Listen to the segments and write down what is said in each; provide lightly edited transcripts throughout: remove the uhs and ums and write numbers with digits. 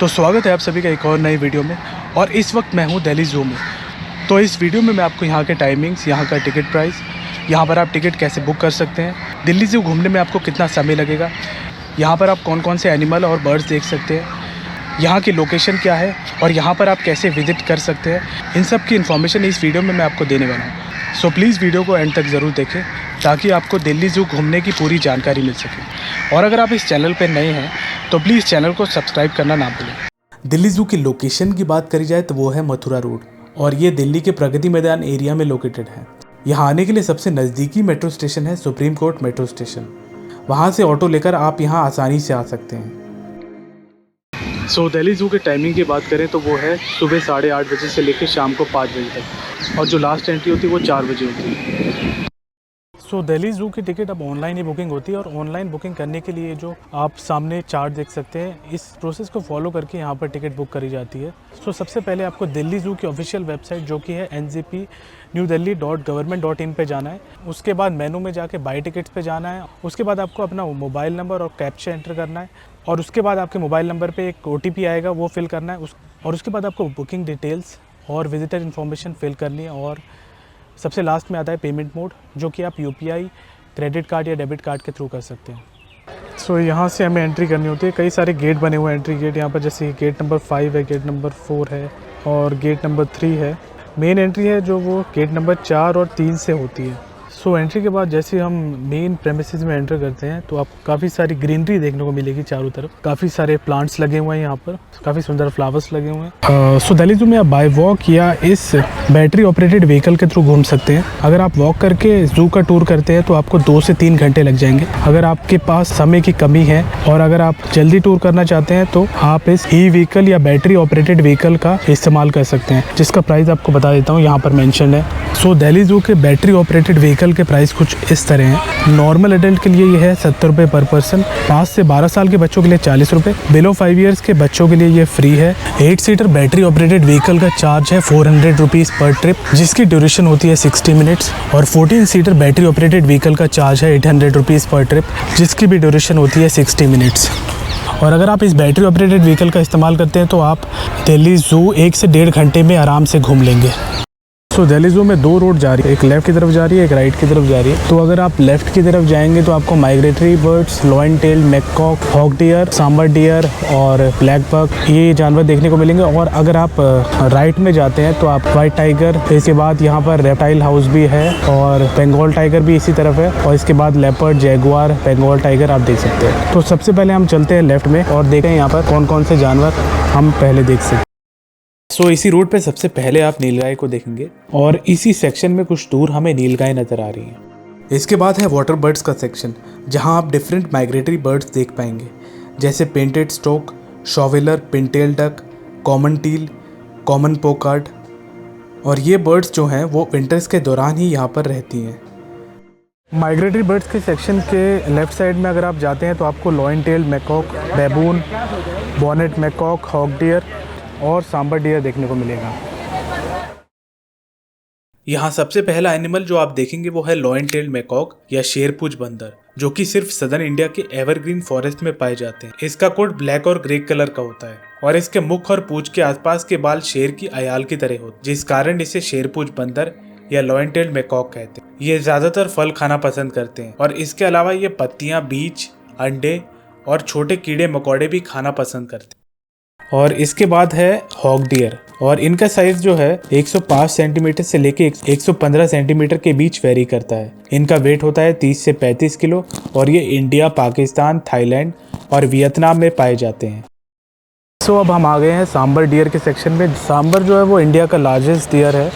तो स्वागत है आप सभी का एक और नई वीडियो में। और इस वक्त मैं हूं दिल्ली ज़ू में। तो इस वीडियो में मैं आपको यहाँ के टाइमिंग्स, यहाँ का टिकट प्राइस, यहाँ पर आप टिकट कैसे बुक कर सकते हैं, दिल्ली ज़ू घूमने में आपको कितना समय लगेगा, यहाँ पर आप कौन कौन से एनिमल और बर्ड्स देख सकते हैं, यहाँ की लोकेशन क्या है और यहाँ पर आप कैसे विज़िट कर सकते हैं, इन सब की इन्फॉर्मेशन इस वीडियो में मैं आपको देने वाला हूँ। सो प्लीज़ वीडियो को एंड तक ज़रूर देखें ताकि आपको दिल्ली ज़ू घूमने की पूरी जानकारी मिल सके। और अगर आप इस चैनल पर नए हैं तो प्लीज़ चैनल को सब्सक्राइब करना ना भूलें। दिल्ली ज़ू की लोकेशन की बात करी जाए तो वो है मथुरा रोड, और ये दिल्ली के प्रगति मैदान एरिया में लोकेटेड है। यहाँ आने के लिए सबसे नज़दीकी मेट्रो स्टेशन है सुप्रीम कोर्ट मेट्रो स्टेशन। वहाँ से ऑटो लेकर आप यहाँ आसानी से आ सकते हैं। सो दिल्ली ज़ू के टाइमिंग की बात करें तो वो है सुबह 8:30 बजे से लेकर शाम को 5 बजे तक, और जो लास्ट एंट्री होती है वो 4 बजे होती है। सो दिल्ली ज़ू की टिकट अब ऑनलाइन ही बुकिंग होती है, और ऑनलाइन बुकिंग करने के लिए जो आप सामने चार्ट देख सकते हैं, इस प्रोसेस को फॉलो करके यहाँ पर टिकट बुक करी जाती है। सो सबसे पहले आपको दिल्ली ज़ू की ऑफिशियल वेबसाइट जो कि है ngpnewdelhi.government.in पे जाना है। उसके बाद मेनू में जाके बाई टिकट्स पे जाना है। उसके बाद आपको अपना मोबाइल नंबर और कैप्चा एंटर करना है, और उसके बाद आपके मोबाइल नंबर पर एक OTP आएगा, वो फिल करना है। और उसके बाद आपको बुकिंग डिटेल्स और विजिटर इन्फॉर्मेशन फिल करनी है। और सबसे लास्ट में आता है पेमेंट मोड, जो कि आप UPI, क्रेडिट कार्ड या डेबिट कार्ड के थ्रू कर सकते हैं। सो यहाँ से हमें एंट्री करनी होती है। कई सारे गेट बने हुए हैं, एंट्री गेट यहाँ पर, जैसे गेट नंबर 5 है, गेट नंबर 4 है और गेट नंबर 3 है। मेन एंट्री है जो वो गेट नंबर 4 और 3 से होती है। सो एंट्री के बाद जैसे हम मेन प्रेमिसेस में एंटर करते हैं तो आपको काफ़ी सारी ग्रीनरी देखने को मिलेगी चारों तरफ। काफ़ी सारे प्लांट्स लगे हुए हैं यहाँ पर, काफ़ी सुंदर फ्लावर्स लगे हुए हैं। सो दिल्ली ज़ू में आप बाय वॉक या इस बैटरी ऑपरेटेड व्हीकल के थ्रू घूम सकते हैं। अगर आप वॉक करके ज़ू का टूर करते हैं तो आपको 2 से 3 घंटे लग जाएंगे। अगर आपके पास समय की कमी है और अगर आप जल्दी टूर करना चाहते हैं तो आप इस व्हीकल या बैटरी ऑपरेटेड व्हीकल का इस्तेमाल कर सकते हैं, जिसका प्राइस आपको बता देता हूँ, यहाँ पर मेंशन है। सो दिल्ली ज़ू के बैटरी ऑपरेटेड व्हीकल के प्राइस कुछ इस तरह हैं। नॉर्मल एडल्ट के लिए ये है 70 रुपये पर पर्सन, 5 से 12 साल के बच्चों के लिए 40 रुपये, बिलो 5 ईयर्स के बच्चों के लिए ये फ्री है। 8 सीटर बैटरी ऑपरेटेड व्हीकल का चार्ज है 400 रुपीज़ पर ट्रिप, जिसकी ड्यूरेशन होती है 60 मिनट्स। और 14 सीटर बैटरी ऑपरेटेड व्हीकल का चार्ज है 800 रुपीज़ पर ट्रिप, जिसकी भी ड्यूरेशन होती है 60 मिनट्स। और अगर आप इस बैटरी ऑपरेटेड व्हीकल का इस्तेमाल करते हैं तो आप दिल्ली ज़ू 1 से 1.5 घंटे में आराम से घूम लेंगे। सो दिल्ली ज़ू में 2 रोड जा रही है, एक लेफ़्ट की तरफ जा रही है, एक राइट की तरफ जा रही है। तो अगर आप लेफ़्ट की तरफ जाएंगे तो आपको migratory birds, lion tail, macaque, hog deer, sambar deer और ब्लैक बक, ये जानवर देखने को मिलेंगे। और अगर आप राइट में जाते हैं तो आप वाइट टाइगर, इसके बाद यहाँ पर रेप्टाइल हाउस भी है और बंगाल टाइगर भी इसी तरफ है, और इसके बाद लेपर्ड, जैगुआर, बंगाल टाइगर आप देख सकते हैं। तो सबसे पहले हम चलते हैं लेफ़्ट में और देखते हैं यहाँ पर कौन कौन से जानवर हम पहले देख सकते हैं। सो इसी रोड पे सबसे पहले आप नीलगाय को देखेंगे, और इसी सेक्शन में कुछ दूर हमें नीलगाय नज़र आ रही है। इसके बाद है वाटर बर्ड्स का सेक्शन, जहां आप डिफरेंट माइग्रेटरी बर्ड्स देख पाएंगे, जैसे painted stork, shoveler, pintail duck, common teal, common pochard. और ये बर्ड्स जो हैं वो विंटर्स के दौरान ही यहाँ पर रहती हैं। माइग्रेटरी बर्ड्स के सेक्शन के लेफ़्ट साइड में अगर आप जाते हैं तो आपको lion tail, macaque, baboon, bonnet macaque, hog deer और सांबर डियर देखने को मिलेगा। यहाँ सबसे पहला एनिमल जो आप देखेंगे वो है लॉयन टेल्ड मैकॉक या शेरपूछ बंदर, जो कि सिर्फ सदर्न इंडिया के एवरग्रीन फॉरेस्ट में पाए जाते हैं। इसका कोट ब्लैक और ग्रे कलर का होता है, और इसके मुख और पूंछ के आसपास के बाल शेर की आयाल की तरह होते, जिस कारण इसे शेरपूछ बंदर या लॉयन टेल्ड मैकॉक कहते हैं। ये ज्यादातर फल खाना पसंद करते हैं, और इसके अलावा ये पत्तियां, बीज, अंडे और छोटे कीड़े मकोड़े भी खाना पसंद करते हैं। और इसके बाद है हॉक डियर, और इनका साइज जो है 105 सेंटीमीटर से लेके 115 सेंटीमीटर के बीच वेरी करता है। इनका वेट होता है 30 से 35 किलो, और ये इंडिया, पाकिस्तान, थाईलैंड और वियतनाम में पाए जाते हैं। सो अब हम आ गए हैं सांबर डियर के सेक्शन में। सांबर जो है वो इंडिया का लार्जेस्ट डियर है।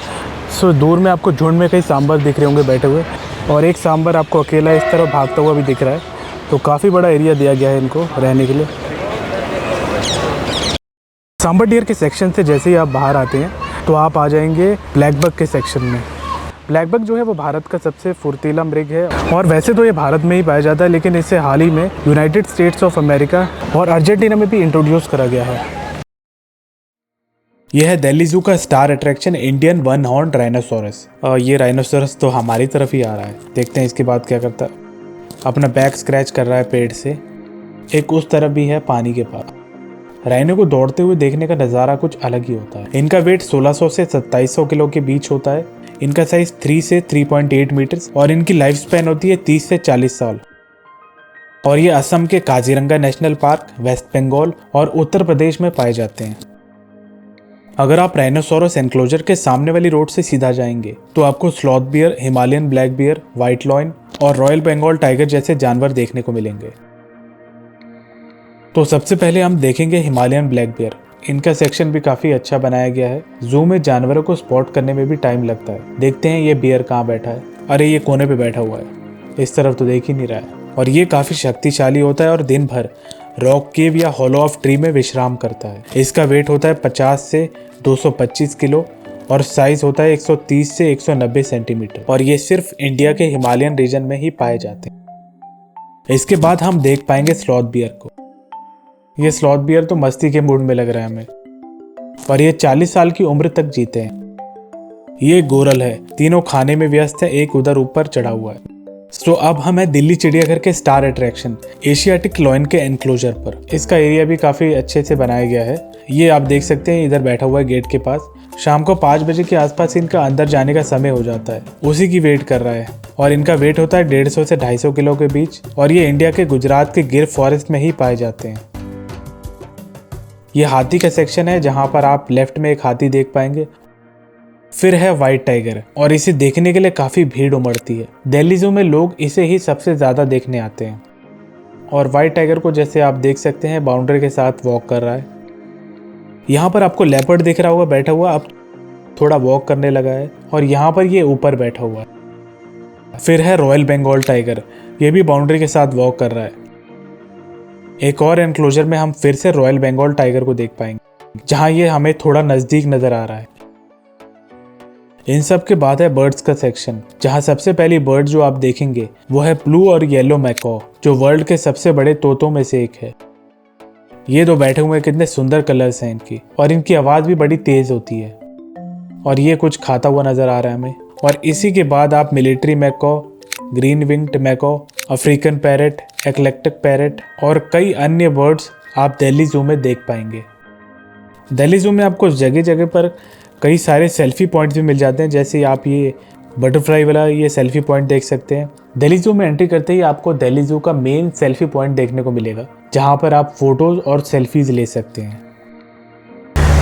सो दूर में आपको झुंड में कई सांबर दिख रहे होंगे बैठे हुए, और एक सांबर आपको अकेला इस तरह भागता हुआ भी दिख रहा है। तो काफ़ी बड़ा एरिया दिया गया है इनको रहने के लिए। सांबर डियर के सेक्शन से जैसे ही आप बाहर आते हैं तो आप आ जाएंगे ब्लैक बक के सेक्शन में। ब्लैक बक जो है वो भारत का सबसे फुर्तीला मृग है, और वैसे तो ये भारत में ही पाया जाता है, लेकिन इसे हाल ही में यूनाइटेड स्टेट्स ऑफ अमेरिका और अर्जेंटीना में भी इंट्रोड्यूस करा गया है। यह है दिल्ली ज़ू का star attraction Indian one horn rhinoceros. ये राइनोसोरस तो हमारी तरफ ही आ रहा है, देखते हैं इसके बाद क्या करता है। अपना बैक स्क्रैच कर रहा है पेड़ से। एक उस तरफ भी है पानी के पास। राइनो को दौड़ते हुए देखने का नज़ारा कुछ अलग ही होता है। इनका वेट 1600 से 2700 किलो के बीच होता है। इनका साइज 3 से 3.8 मीटर्स और इनकी लाइफ स्पैन होती है 30 से 40 साल। और ये असम के Kaziranga National Park, West Bengal और उत्तर प्रदेश में पाए जाते हैं। अगर आप राइनोसोरस एनक्लोजर के सामने वाली रोड से सीधा जाएंगे तो आपको sloth bear, Himalayan black bear, white lion और रॉयल बंगाल टाइगर जैसे जानवर देखने को मिलेंगे। तो सबसे पहले हम देखेंगे हिमालयन ब्लैक बियर। इनका सेक्शन भी काफ़ी अच्छा बनाया गया है। जू में जानवरों को स्पॉट करने में भी टाइम लगता है। देखते हैं ये बियर कहाँ बैठा है। अरे ये कोने पे बैठा हुआ है, इस तरफ तो देख ही नहीं रहा है। और ये काफ़ी शक्तिशाली होता है और दिन भर रॉक केव या हॉलो ऑफ ट्री में विश्राम करता है। इसका वेट होता है 50 से 225 किलो और साइज होता है 130 से 190 सेंटीमीटर। और ये सिर्फ इंडिया के हिमालयन रीजन में ही पाए जाते हैं। इसके बाद हम देख पाएंगे स्लॉथ बियर को। ये स्लॉथ बियर तो मस्ती के मूड में लग रहा है हमें। और ये 40 साल की उम्र तक जीते हैं। ये गोरल है, तीनों खाने में व्यस्त है, एक उधर ऊपर चढ़ा हुआ है। तो अब हम है दिल्ली चिड़ियाघर के स्टार अट्रैक्शन एशियाटिक लॉयन के एनक्लोजर पर। इसका एरिया भी काफ़ी अच्छे से बनाया गया है। ये आप देख सकते हैं, इधर बैठा हुआ है गेट के पास। शाम को 5 बजे के आसपास इनका अंदर जाने का समय हो जाता है, उसी की वेट कर रहा है। और इनका वेट होता है 150 से 250 किलो के बीच। और ये इंडिया के गुजरात के गिर फॉरेस्ट में ही पाए जाते हैं। ये हाथी का सेक्शन है, जहाँ पर आप लेफ्ट में एक हाथी देख पाएंगे। फिर है व्हाइट टाइगर और इसे देखने के लिए काफ़ी भीड़ उमड़ती है। दिल्ली ज़ू में लोग इसे ही सबसे ज़्यादा देखने आते हैं। और व्हाइट टाइगर को जैसे आप देख सकते हैं बाउंड्री के साथ वॉक कर रहा है। यहाँ पर आपको लेपर्ड दिख रहा होगा बैठा हुआ, अब थोड़ा वॉक करने लगा है। और यहाँ पर ये ऊपर बैठा हुआ है। फिर है रॉयल बंगाल टाइगर, ये भी बाउंड्री के साथ वॉक कर रहा है। एक और एनक्लोजर में हम फिर से रॉयल बंगाल टाइगर को देख पाएंगे, जहाँ ये हमें थोड़ा नज़दीक नज़र आ रहा है। इन सब के बाद है बर्ड्स का सेक्शन, जहाँ सबसे पहली बर्ड जो आप देखेंगे वो है ब्लू और येलो मैकॉ, जो वर्ल्ड के सबसे बड़े तोतों में से एक है। ये दो बैठे हुए कितने सुंदर कलर्स हैं इनकी, और इनकी आवाज़ भी बड़ी तेज़ होती है। और ये कुछ खाता हुआ नज़र आ रहा है हमें। और इसी के बाद आप military Macron, green winged Macron, African parrot, eclectic parrot और कई अन्य बर्ड्स आप दिल्ली ज़ू में देख पाएंगे। दिल्ली ज़ू में आपको जगह जगह पर कई सारे सेल्फी पॉइंट्स भी मिल जाते हैं। जैसे आप ये बटरफ्लाई वाला ये सेल्फी पॉइंट देख सकते हैं। दिल्ली ज़ू में एंट्री करते ही आपको दिल्ली ज़ू का मेन सेल्फी पॉइंट देखने को मिलेगा, जहाँ पर आप फोटोज़ और सेल्फीज़ ले सकते हैं।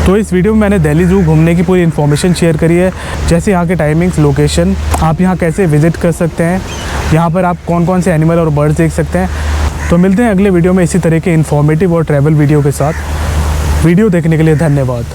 तो इस वीडियो में मैंने दिल्ली ज़ू घूमने की पूरी इन्फॉर्मेशन शेयर करी है, जैसे यहाँ के टाइमिंग्स, लोकेशन, आप यहाँ कैसे विज़िट कर सकते हैं, यहाँ पर आप कौन कौन से एनिमल और बर्ड्स देख सकते हैं। तो मिलते हैं अगले वीडियो में इसी तरह के इन्फॉर्मेटिव और ट्रैवल वीडियो के साथ। वीडियो देखने के लिए धन्यवाद।